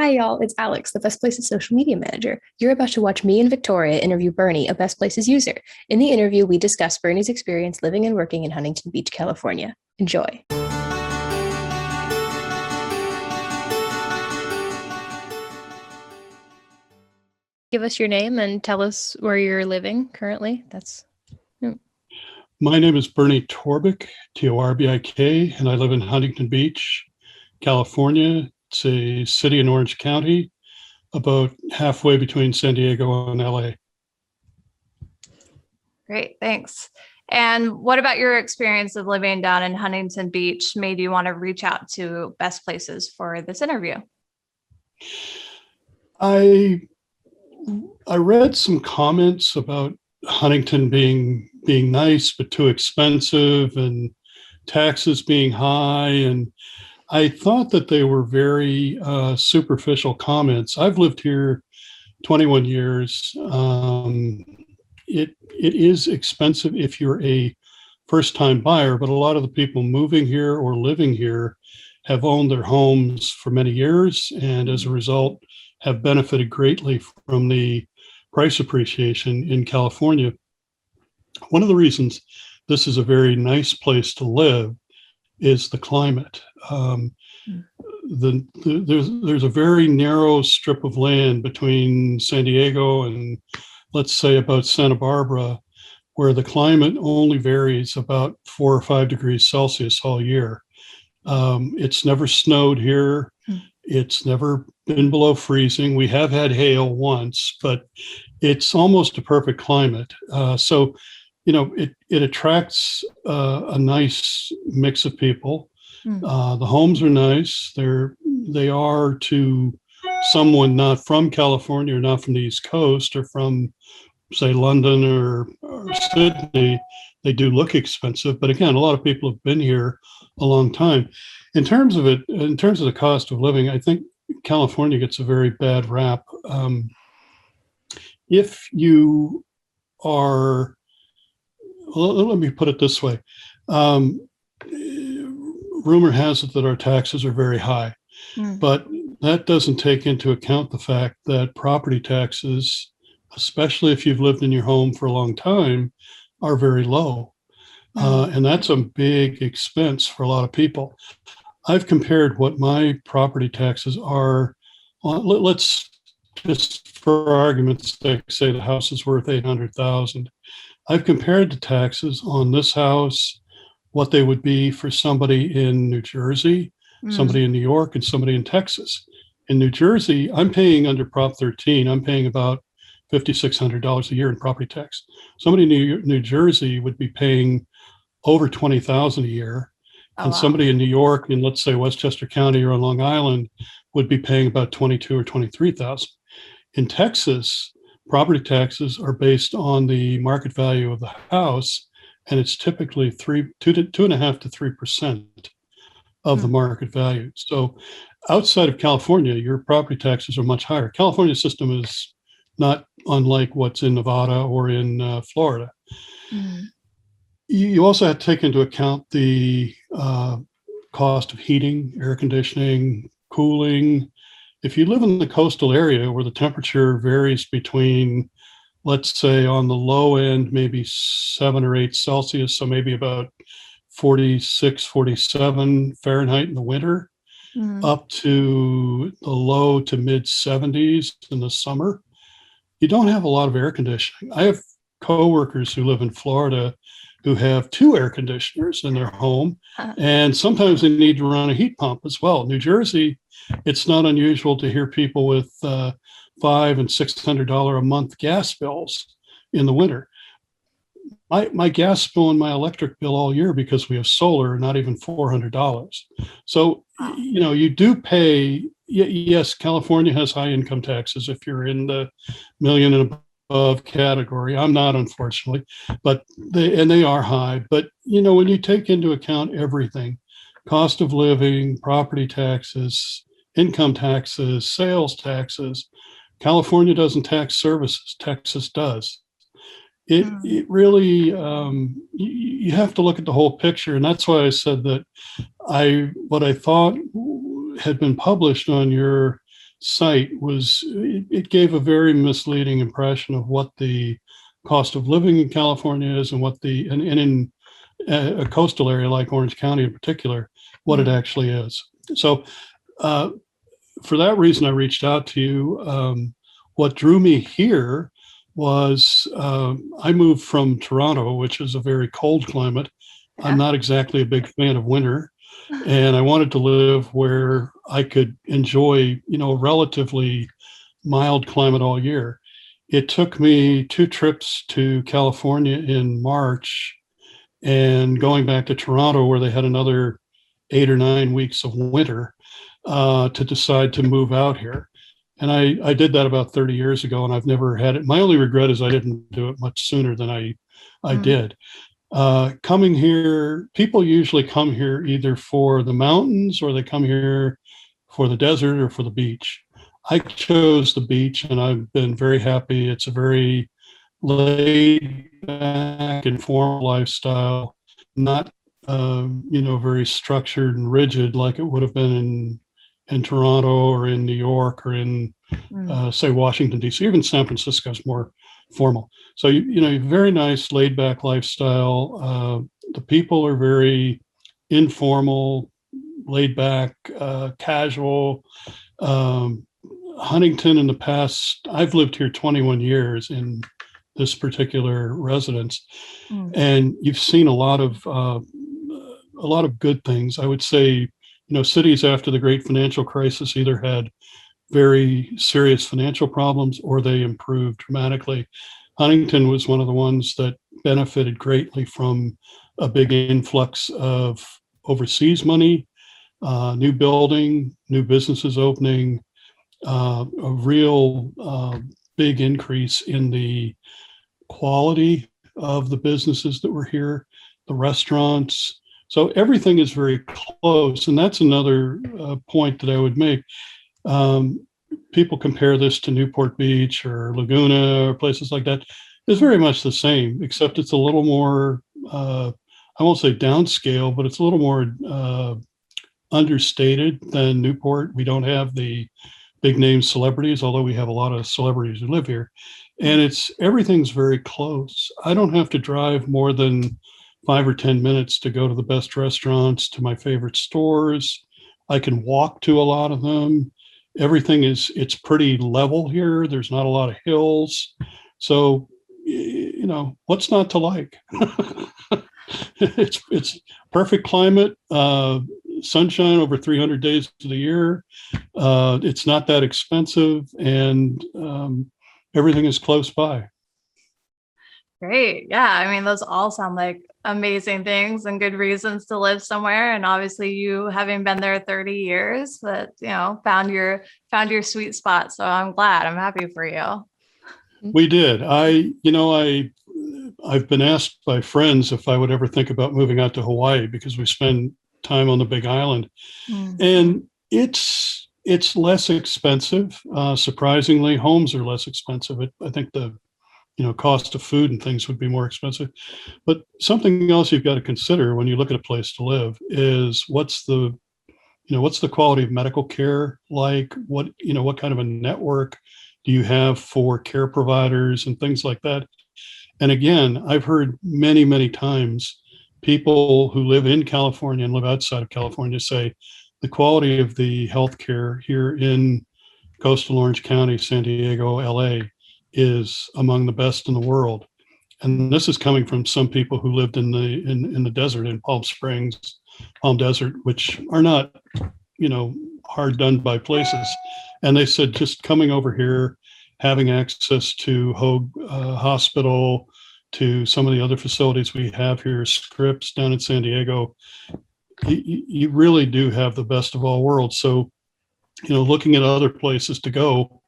Hi, y'all. It's Alex, the Best Places social media manager. You're about to watch me and Victoria interview Bernie, a Best Places user. In the interview, we discuss Bernie's experience living and working in Huntington Beach, California. Enjoy. Give us your name and tell us where you're living currently. My name is Bernie Torbik, Torbik, and I live in Huntington Beach, California. It's a city in Orange County, about halfway between San Diego and LA. Great, thanks. And what about your experience of living down in Huntington Beach made you want to reach out to Best Places for this interview? I read some comments about Huntington being nice but too expensive and taxes being high, and I thought that they were very superficial comments. I've lived here 21 years. It is expensive if you're a first-time buyer, but a lot of the people moving here or living here have owned their homes for many years, and as a result have benefited greatly from the price appreciation in California. One of the reasons this is a very nice place to live is the climate. There's a very narrow strip of land between San Diego and, let's say, about Santa Barbara, where the climate only varies about 4 or 5 degrees Celsius all year. It's never snowed here. It's never been below freezing. We have had hail once, but it's almost a perfect climate. So, it attracts a nice mix of people. The homes are nice. They are to someone not from California or not from the East Coast or from, say, London or Sydney. They do look expensive, but again, a lot of people have been here a long time. In terms of the cost of living, I think California gets a very bad rap. If you are, let me put it this way. Rumor has it that our taxes are very high, but that doesn't take into account the fact that property taxes, especially if you've lived in your home for a long time, are very low. And that's a big expense for a lot of people. I've compared what my property taxes are. Let's just, for argument's sake, say the house is worth $800,000. I've compared the taxes on this house, what they would be for somebody in New Jersey, somebody in New York, and somebody in Texas. In New Jersey, I'm paying under Prop 13, I'm paying about $5,600 a year in property tax. Somebody in New Jersey would be paying over $20,000 a year. And somebody in New York, in, let's say, Westchester County or on Long Island, would be paying about $22,000 or $23,000. In Texas, property taxes are based on the market value of the house, and it's typically 2.5% to 3% of the market value. So outside of California, your property taxes are much higher. California's system is not unlike what's in Nevada or in Florida. You also have to take into account the cost of heating, air conditioning, cooling. If you live in the coastal area where the temperature varies between, let's say, on the low end, maybe 7 or 8 Celsius, so maybe about 46, 47 Fahrenheit in the winter, up to the low to mid 70s in the summer, you don't have a lot of air conditioning. I have coworkers who live in Florida who have 2 air conditioners in their home, and sometimes they need to run a heat pump as well. New Jersey, it's not unusual to hear people with $500 and $600 a month gas bills in the winter. My gas bill and my electric bill all year, because we have solar, not even $400. So, you do pay. Yes, California has high income taxes if you're in the million and above category. I'm not, unfortunately, but they are high. But, when you take into account everything, cost of living, property taxes, income taxes, sales taxes, California doesn't tax services. Texas does. It really, you have to look at the whole picture. And that's why I said that what I thought had been published on your site was, it gave a very misleading impression of what the cost of living in California is and and in a coastal area like Orange County in particular, what it actually is. So for that reason, I reached out to you. What drew me here was I moved from Toronto, which is a very cold climate. Yeah. I'm not exactly a big fan of winter, and I wanted to live where I could enjoy, a relatively mild climate all year. It took me 2 trips to California in March and going back to Toronto, where they had another 8 or 9 weeks of winter, to decide to move out here. And I did that about 30 years ago, and I've never had it. My only regret is I didn't do it much sooner than I did. Coming here, people usually come here either for the mountains or they come here for the desert or for the beach. I chose the beach, and I've been very happy. It's a very laid back, informal lifestyle, not very structured and rigid like it would have been in Toronto or in New York or in say Washington D.C. Even San Francisco is more formal. So very nice laid back lifestyle. The people are very informal, laid back, casual. Huntington in the past, I've lived here 21 years in this particular residence, and you've seen a lot of good things. I would say, cities after the great financial crisis either had very serious financial problems or they improved dramatically. Huntington was one of the ones that benefited greatly from a big influx of overseas money, new building, new businesses opening, a real big increase in the quality of the businesses that were here, the restaurants. So everything is very close. And that's another point that I would make. People compare this to Newport Beach or Laguna or places like that. It's very much the same, except it's a little more, I won't say downscale, but it's a little more understated than Newport. We don't have the big name celebrities, although we have a lot of celebrities who live here. And everything's very close. I don't have to drive more than 5 or 10 minutes to go to the best restaurants, to my favorite stores. I can walk to a lot of them. It's pretty level here. There's not a lot of hills. So, what's not to like? It's perfect climate, sunshine over 300 days of the year. It's not that expensive, and everything is close by. Great. Yeah. I mean, those all sound like amazing things and good reasons to live somewhere. And obviously you having been there 30 years, that, found your sweet spot. So I'm happy for you. We did. I've been asked by friends if I would ever think about moving out to Hawaii because we spend time on the Big Island, and it's less expensive. Surprisingly, homes are less expensive. I think the cost of food and things would be more expensive. But something else you've got to consider when you look at a place to live is what's the quality of medical care like? What kind of a network do you have for care providers and things like that? And again, I've heard many, many times people who live in California and live outside of California say the quality of the healthcare here in coastal Orange County, San Diego, LA is among the best in the world. And this is coming from some people who lived in the desert in Palm Springs, Palm Desert, which are not, hard done by places. And they said just coming over here, having access to Hoag Hospital, to some of the other facilities we have here, Scripps down in San Diego, you really do have the best of all worlds. So, looking at other places to go,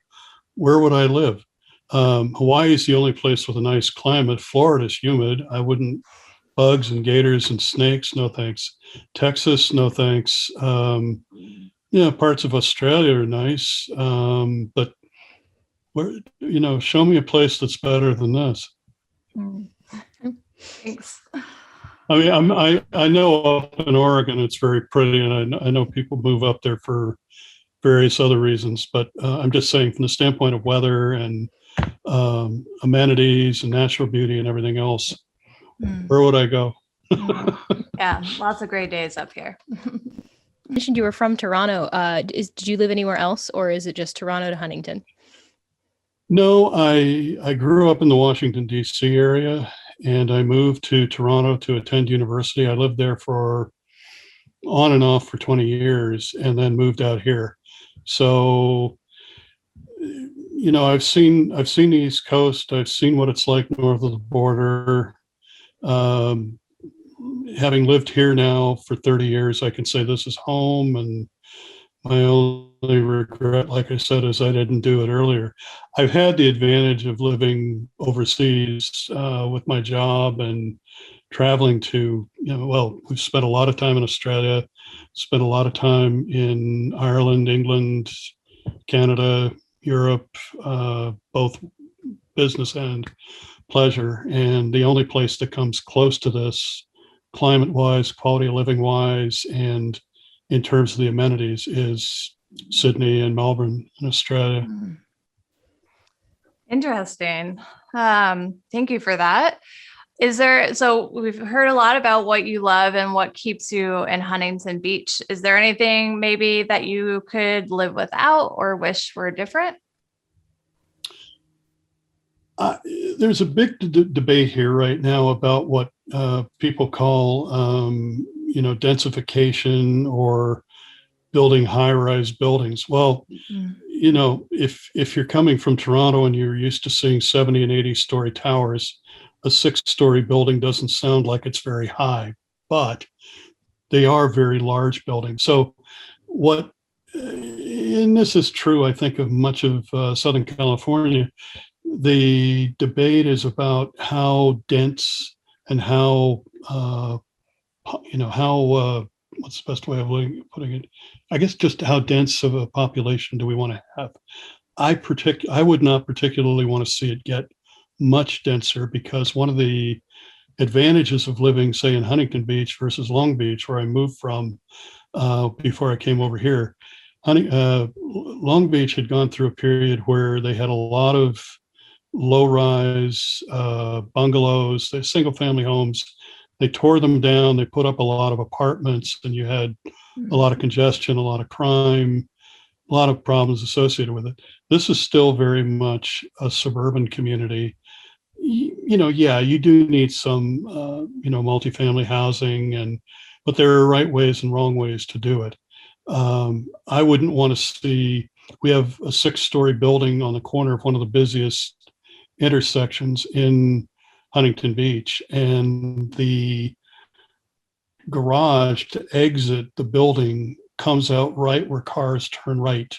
where would I live? Hawaii is the only place with a nice climate. Florida's humid. I wouldn't. Bugs and gators and snakes, no thanks. Texas, no thanks. Parts of Australia are nice, but show me a place that's better than this. Thanks. I mean, I know up in Oregon it's very pretty, and I know people move up there for various other reasons. But I'm just saying from the standpoint of weather and amenities and natural beauty and everything else, where would I go? Yeah, lots of great days up here. You mentioned you were from Toronto. Did you live anywhere else, or is it just Toronto to Huntington? No, I grew up in the Washington, D.C. area, and I moved to Toronto to attend university. I lived there for on and off for 20 years and then moved out here. So, I've seen the East Coast. I've seen what it's like north of the border. Having lived here now for 30 years, I can say this is home. And my only regret, like I said, is I didn't do it earlier. I've had the advantage of living overseas with my job and traveling to, we've spent a lot of time in Australia, spent a lot of time in Ireland, England, Canada, Europe, both business and pleasure. And the only place that comes close to this, climate-wise, quality of living-wise, and in terms of the amenities, is Sydney and Melbourne in Australia. Interesting. Thank you for that. So we've heard a lot about what you love and what keeps you in Huntington Beach. Is there anything maybe that you could live without or wish were different? There's a big debate here right now about what people call, densification or building high-rise buildings. Well, if you're coming from Toronto and you're used to seeing 70 and 80-story towers, a 6-story building doesn't sound like it's very high, but they are very large buildings. So and this is true, I think, of much of Southern California, the debate is about how dense and how, what's the best way of putting it? I guess just how dense of a population do we want to have? I would not particularly want to see it get much denser, because one of the advantages of living, say, in Huntington Beach versus Long Beach, where I moved from before I came over here, Long Beach had gone through a period where they had a lot of low-rise bungalows, the single-family homes. They tore them down. They put up a lot of apartments, and you had a lot of congestion, a lot of crime, a lot of problems associated with it. This is still very much a suburban community. You do need some, multifamily housing, but there are right ways and wrong ways to do it. I wouldn't want to see. We have a 6-story building on the corner of one of the busiest intersections in Huntington Beach, and the garage to exit the building comes out right where cars turn right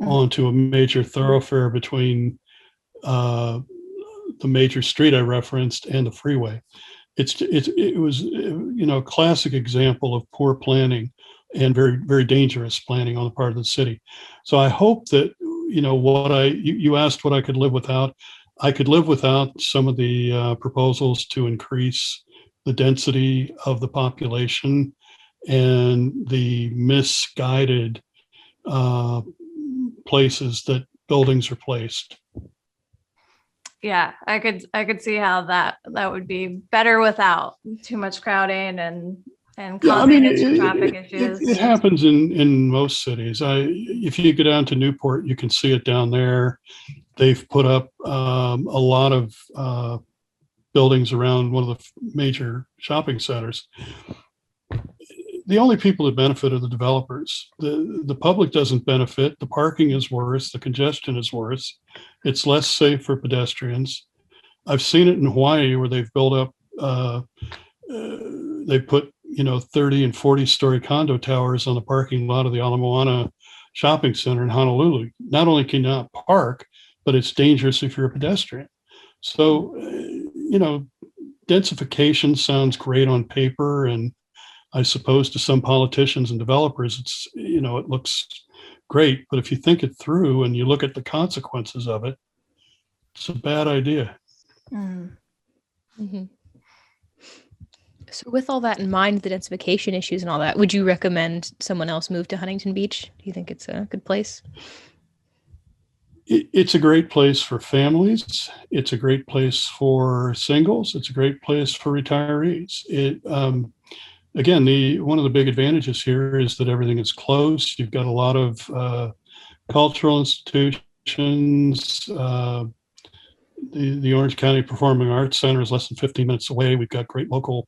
onto a major thoroughfare between the major street I referenced and the freeway. It was a classic example of poor planning and very, very dangerous planning on the part of the city. So I hope that you asked what I could live without. I could live without some of the proposals to increase the density of the population and the misguided places that buildings are placed. Yeah, I could see how that would be better without too much crowding and causing traffic issues. It happens in most cities. If you go down to Newport, you can see it down there. They've put up a lot of buildings around one of the major shopping centers. The only people that benefit are the developers. The public doesn't benefit. The parking is worse. The congestion is worse. It's less safe for pedestrians. I've seen it in Hawaii, where they've built up, they put 30 and 40-story condo towers on the parking lot of the Ala Moana shopping center in Honolulu. Not only can you not park, but it's dangerous if you're a pedestrian. So, densification sounds great on paper, and I suppose to some politicians and developers, it looks great. But if you think it through and you look at the consequences of it, it's a bad idea. Mm. Mm-hmm. So with all that in mind, the densification issues and all that, would you recommend someone else move to Huntington Beach? Do you think it's a good place? It's a great place for families. It's a great place for singles. It's a great place for retirees. Again, one of the big advantages here is that everything is close. You've got a lot of cultural institutions. The Orange County Performing Arts Center is less than 15 minutes away. We've got great local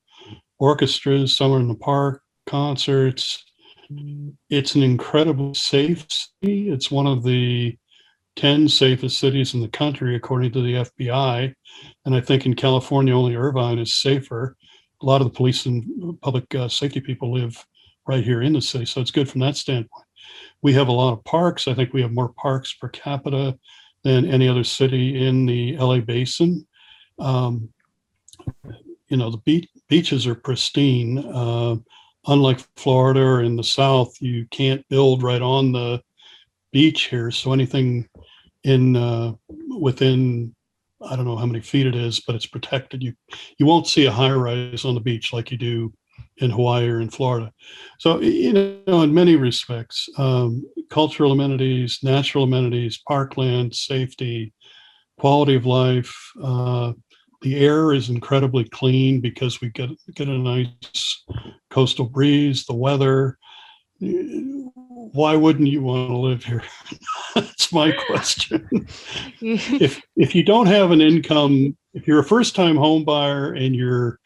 orchestras, summer in the park, concerts. It's an incredibly safe city. It's one of the 10 safest cities in the country, according to the FBI. And I think in California, only Irvine is safer. A lot of the police and public safety people live right here in the city. So it's good from that standpoint. We have a lot of parks. I think we have more parks per capita than any other city in the LA basin. The beaches are pristine. Unlike Florida or in the South, you can't build right on the beach here. So anything within, I don't know how many feet it is, but it's protected. You won't see a high rise on the beach like you do in Hawaii or in Florida. So, in many respects, cultural amenities, natural amenities, parkland, safety, quality of life. The air is incredibly clean because we get a nice coastal breeze, the weather. Why wouldn't you want to live here? That's my question. If you don't have an income, if you're a first-time home buyer and you're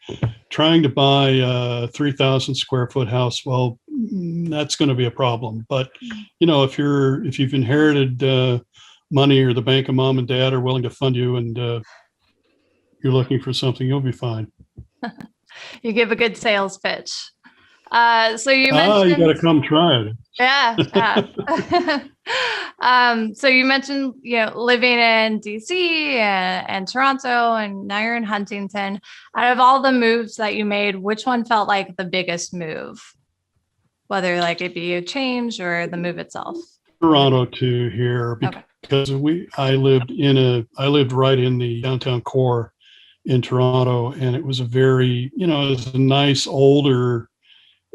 trying to buy a 3,000 square foot house, well, that's going to be a problem. But if you've inherited money, or the bank of mom and dad are willing to fund you, and you're looking for something, you'll be fine. You give a good sales pitch. So you mentioned you got to come try it. Yeah. So you mentioned, living in DC and Toronto, and now you're in Huntington. Out of all the moves that you made, which one felt like the biggest move? Whether like it be a change or the move itself? Toronto to here, because I lived right in the downtown core in Toronto, and it was it was a nice older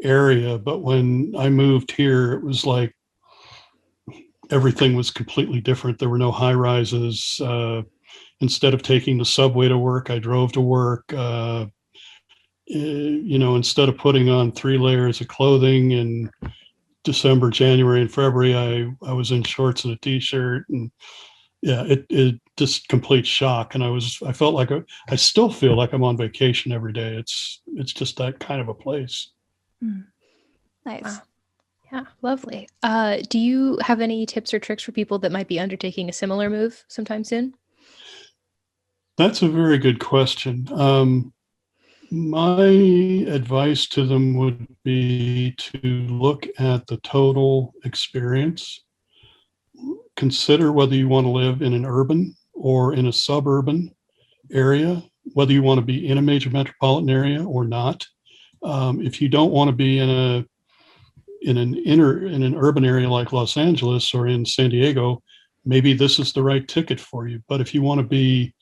area. But when I moved here, it was like everything was completely different. There were no high rises. Instead of taking the subway to work, I drove to work. Instead of putting on 3 layers of clothing in December, January, and February, I was in shorts and a t-shirt, and it just complete shock. And I felt like I still feel like I'm on vacation every day. It's just that kind of a place. Nice. Wow. Yeah, lovely. Do you have any tips or tricks for people that might be undertaking a similar move sometime soon? That's a very good question. My advice to them would be to look at the total experience. Consider whether you want to live in an urban or in a suburban area, whether you want to be in a major metropolitan area or not. If you don't want to be in an urban area like Los Angeles or in San Diego, maybe this is the right ticket for you. But if you want to be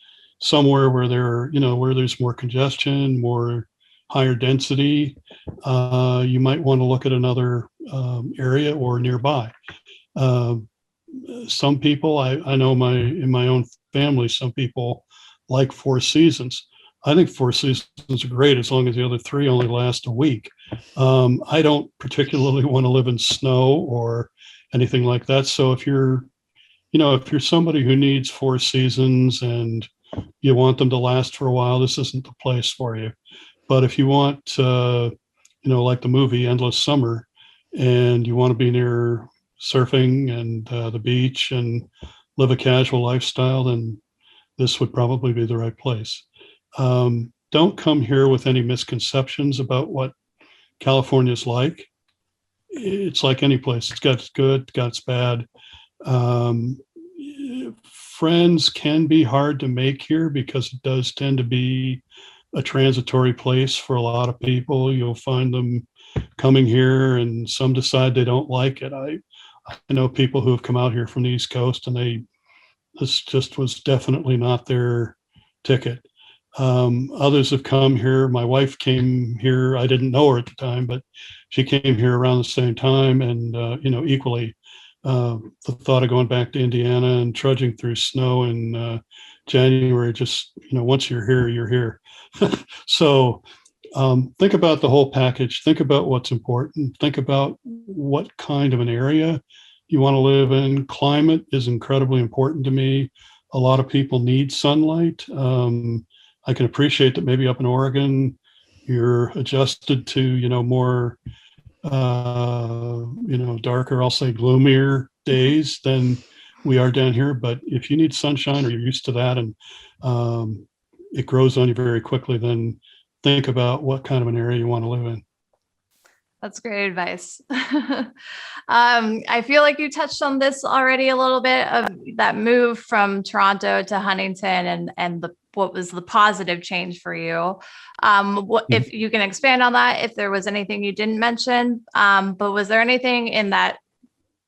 somewhere where where there's more congestion, more higher density, you might want to look at another area or nearby. Some people, I know in my own family, some people like 4 seasons. I think 4 seasons are great as long as the other 3 only last a week. I don't particularly want to live in snow or anything like that. So if you're somebody who needs 4 seasons and you want them to last for a while, this isn't the place for you. But if you want, like the movie Endless Summer, and you want to be near surfing and the beach and live a casual lifestyle, then this would probably be the right place. Don't come here with any misconceptions about what California's like. It's like any place. It's got its good, it's got its bad. Friends can be hard to make here because it does tend to be a transitory place for a lot of people. You'll find them coming here and some decide they don't like it. I know people who have come out here from the East Coast and this just was definitely not their ticket. Others have come here. My wife came here. I didn't know her at the time, but she came here around the same time, and equally the thought of going back to Indiana and trudging through snow in January. Just once you're here, you're here. So think about the whole package. Think about what's important. Think about what kind of an area you want to live in. Climate is incredibly important to me. A lot of people need sunlight. I can appreciate that maybe up in Oregon, you're adjusted to, more, darker, I'll say gloomier days than we are down here. But if you need sunshine or you're used to that and it grows on you very quickly, then think about what kind of an area you want to live in. That's great advice. I feel like you touched on this already a little bit of that move from Toronto to Huntington and what was the positive change for you. If you can expand on that, if there was anything you didn't mention, but was there anything in that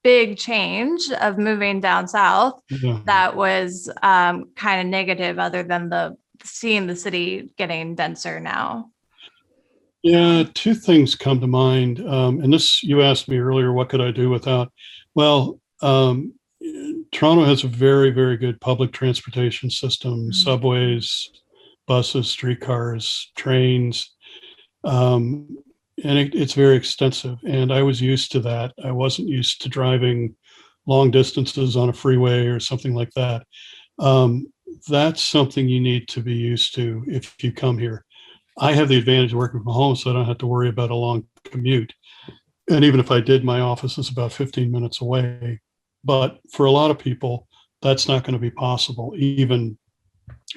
big change of moving down south that was kind of negative other than seeing the city getting denser now? Yeah, two things come to mind. And this, you asked me earlier, what could I do without? Well, Toronto has a very, very good public transportation system, subways, buses, streetcars, trains. And it's very extensive. And I was used to that. I wasn't used to driving long distances on a freeway or something like that. That's something you need to be used to if you come here. I have the advantage of working from home, so I don't have to worry about a long commute. And even if I did, my office is about 15 minutes away. But for a lot of people, that's not going to be possible, even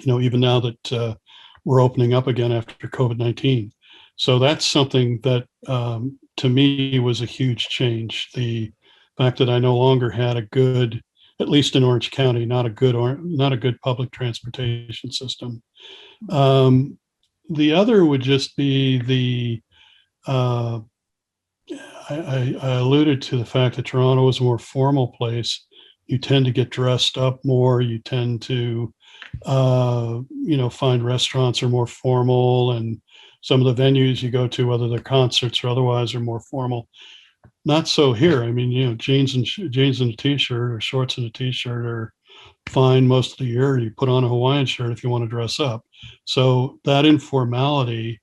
now that we're opening up again after COVID-19. So that's something that to me was a huge change. The fact that I no longer had a good, at least in Orange County, not a good public transportation system. The other would just be I alluded to the fact that Toronto is a more formal place. You tend to get dressed up more. You tend to, find restaurants are more formal, and some of the venues you go to, whether they're concerts or otherwise, are more formal. Not so here. I mean, jeans and a t-shirt or shorts and a t-shirt are fine most of the year. You put on a Hawaiian shirt if you want to dress up. So that informality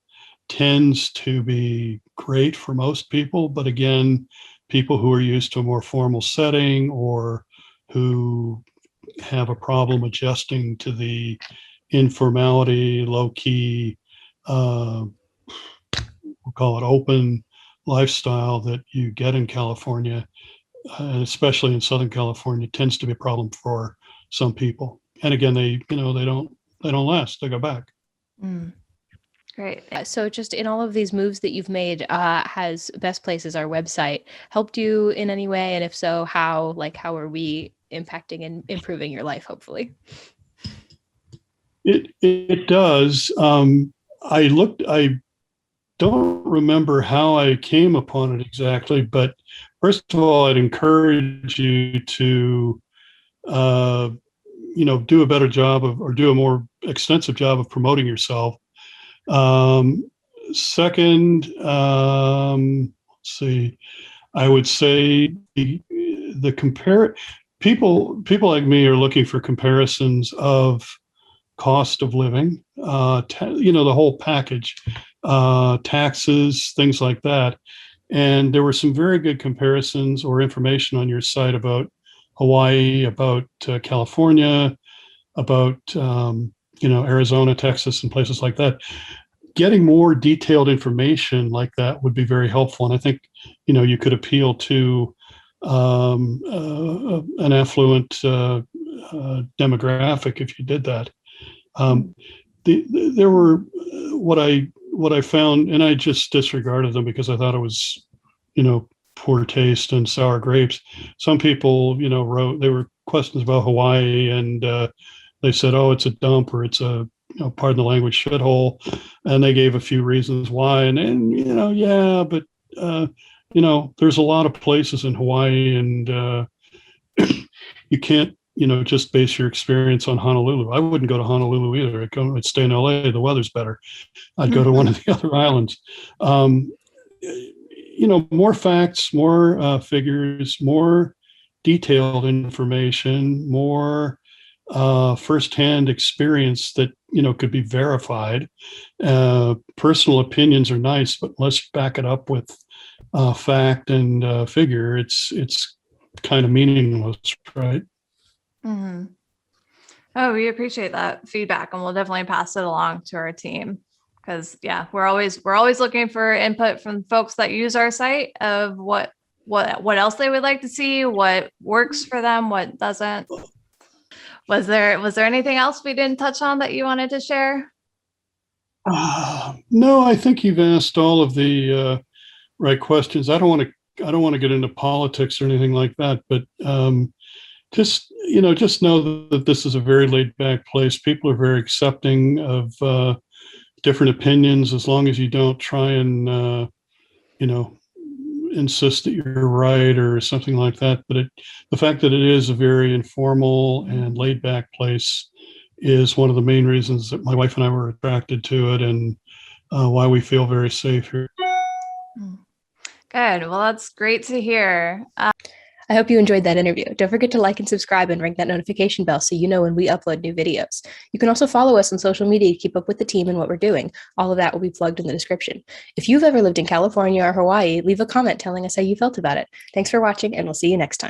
tends to be great for most people. But again, people who are used to a more formal setting or who have a problem adjusting to the informality, low-key, we'll call it open lifestyle that you get in California, and especially in Southern California, tends to be a problem for some people. And again, they don't last. They go back. Great. So just in all of these moves that you've made, has Best Places, our website, helped you in any way? And if so, how are we impacting and improving your life, hopefully? It does. I don't remember how I came upon it exactly, but first of all, I'd encourage you to do a better job or do a more extensive job of promoting yourself. Second, let's see, I would say people like me are looking for comparisons of cost of living, the whole package, taxes, things like that. And there were some very good comparisons or information on your site about Hawaii, about California, about Arizona, Texas, and places like that. Getting more detailed information like that would be very helpful. And I think you could appeal to an affluent demographic if you did that. There were what I found, and I just disregarded them because I thought it was poor taste and sour grapes. Some people wrote, they were questions about Hawaii, and they said, oh, it's a dump, or it's a pardon the language, shithole, and they gave a few reasons why. And yeah, but there's a lot of places in Hawaii, and you can't just base your experience on Honolulu. I wouldn't go to Honolulu either. I'd stay in LA. The weather's better. I'd go to one of the other islands. More facts, more figures, more detailed information, more firsthand experience that could be verified. Personal opinions are nice, but let's back it up with fact and figure. It's kind of meaningless, right? Mm-hmm. Oh, we appreciate that feedback, and we'll definitely pass it along to our team. Because we're always looking for input from folks that use our site of what else they would like to see, what works for them, what doesn't. Was there anything else we didn't touch on that you wanted to share? No, I think you've asked all of the right questions. I don't want to get into politics or anything like that, but just know that this is a very laid back place. People are very accepting of different opinions, as long as you don't try and insist that you're right or something like that. But the fact that it is a very informal and laid back place is one of the main reasons that my wife and I were attracted to it, and why we feel very safe here. Good. Well, that's great to hear. I hope you enjoyed that interview. Don't forget to like and subscribe and ring that notification bell so you know when we upload new videos. You can also follow us on social media to keep up with the team and what we're doing. All of that will be plugged in the description. If you've ever lived in California or Hawaii, leave a comment telling us how you felt about it. Thanks for watching, and we'll see you next time.